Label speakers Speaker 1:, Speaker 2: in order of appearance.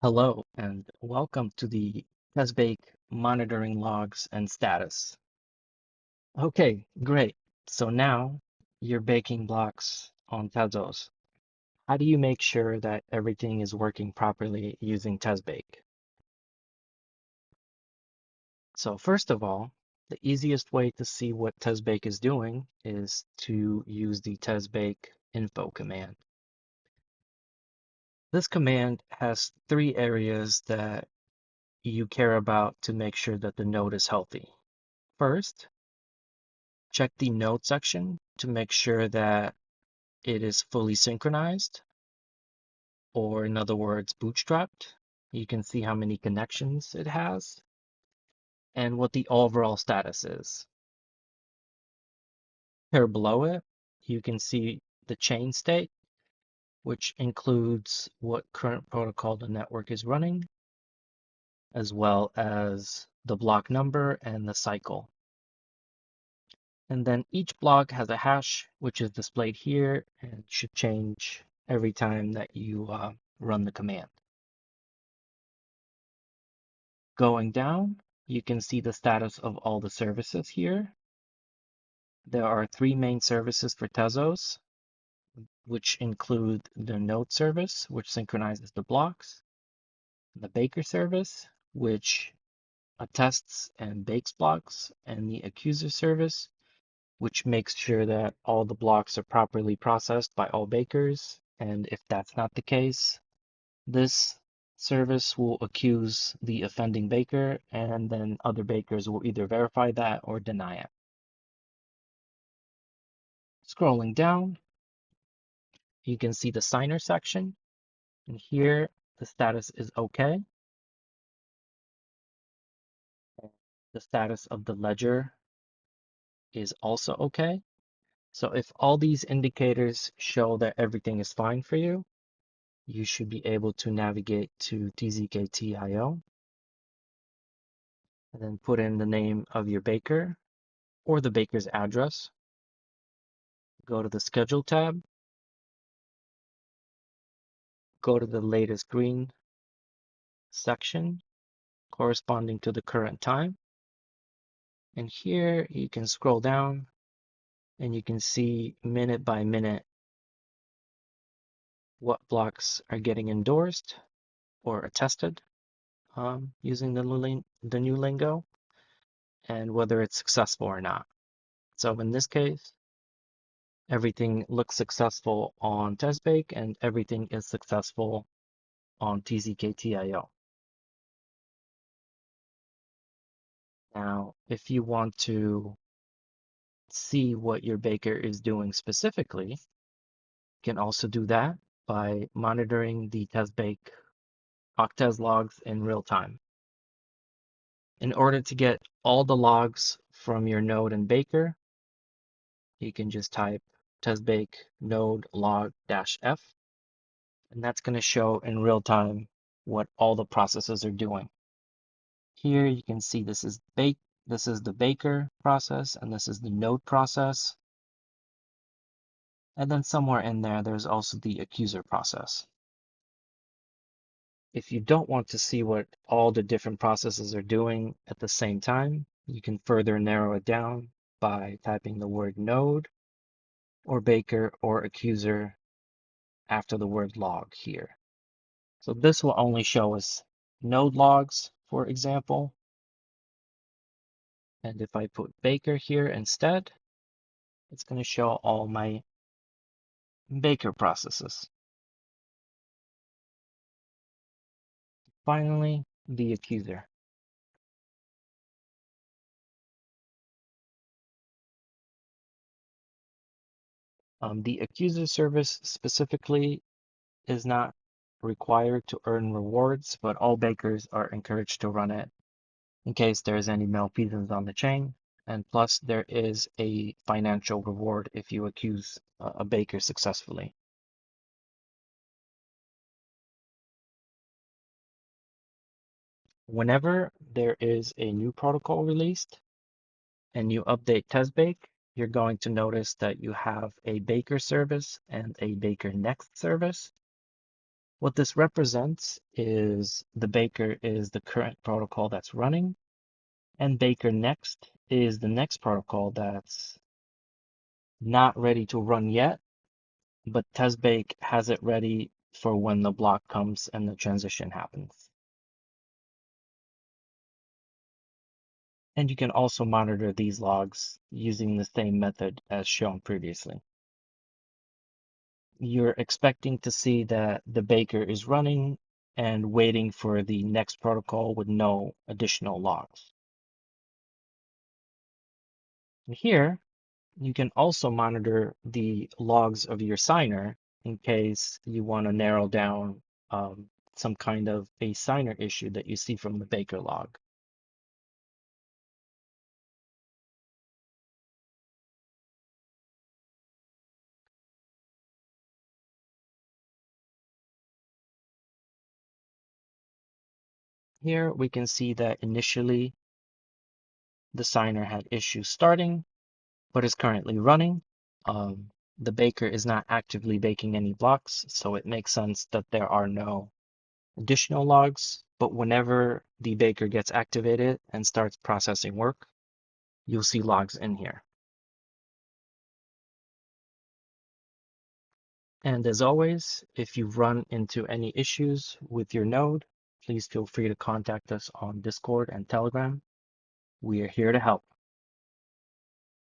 Speaker 1: Hello and welcome to the TezBake monitoring logs and status. Okay, great. So now you're baking blocks on Tezos. How do you make sure that everything is working properly using TezBake? So first of all, the easiest way to see what TezBake is doing is to use the TezBake info command. This command has three areas that you care about to make sure that the node is healthy. First, check the node section to make sure that it is fully synchronized, or in other words, bootstrapped. You can see how many connections it has and what the overall status is. Here below it, you can see the chain state, which includes what current protocol the network is running, as well as the block number and the cycle. And then each block has a hash, which is displayed here and should change every time that you run the command. Going down, you can see the status of all the services here. There are three main services for Tezos, which include the node service, which synchronizes the blocks, the baker service, which attests and bakes blocks, and the accuser service, which makes sure that all the blocks are properly processed by all bakers. And if that's not the case, this service will accuse the offending baker, and then other bakers will either verify that or deny it. Scrolling down, you can see the signer section, and here the status is okay. The status of the ledger is also okay. So if all these indicators show that everything is fine for you, you should be able to navigate to TZKTIO and then put in the name of your baker or the baker's address. Go to the Schedule tab, go to the latest green section corresponding to the current time. And here you can scroll down and you can see minute by minute what blocks are getting endorsed or attested using the new lingo and whether it's successful or not. So in this case, everything looks successful on TezBake and everything is successful on TZKTIO. Now, if you want to see what your baker is doing specifically, you can also do that by monitoring the TezBake octets logs in real time. In order to get all the logs from your node and baker, you can just type TezBake node log-f, and that's going to show in real time what all the processes are doing. Here you can see this is the baker process, and this is the node process. And then somewhere in there, there's also the accuser process. If you don't want to see what all the different processes are doing at the same time, you can further narrow it down by typing the word node or baker or accuser after the word log here. So this will only show us node logs, for example. And if I put baker here instead, it's going to show all my baker processes. Finally, the accuser. The accuser service specifically is not required to earn rewards, but all bakers are encouraged to run it in case there's any malfeasance on the chain. And plus, there is a financial reward if you accuse a baker successfully. Whenever there is a new protocol released and you update TezBake, you're going to notice that you have a baker service and a baker next service. What this represents is the baker is the current protocol that's running, and baker next is the next protocol that's not ready to run yet, but TezBake has it ready for when the block comes and the transition happens. And you can also monitor these logs using the same method as shown previously. You're expecting to see that the baker is running and waiting for the next protocol with no additional logs. And here, you can also monitor the logs of your signer in case you want to narrow down some kind of a signer issue that you see from the baker log. Here we can see that initially the signer had issues starting, but is currently running. The baker is not actively baking any blocks, so it makes sense that there are no additional logs. But whenever the baker gets activated and starts processing work, you'll see logs in here. And as always, if you run into any issues with your node, please feel free to contact us on Discord and Telegram. We are here to help.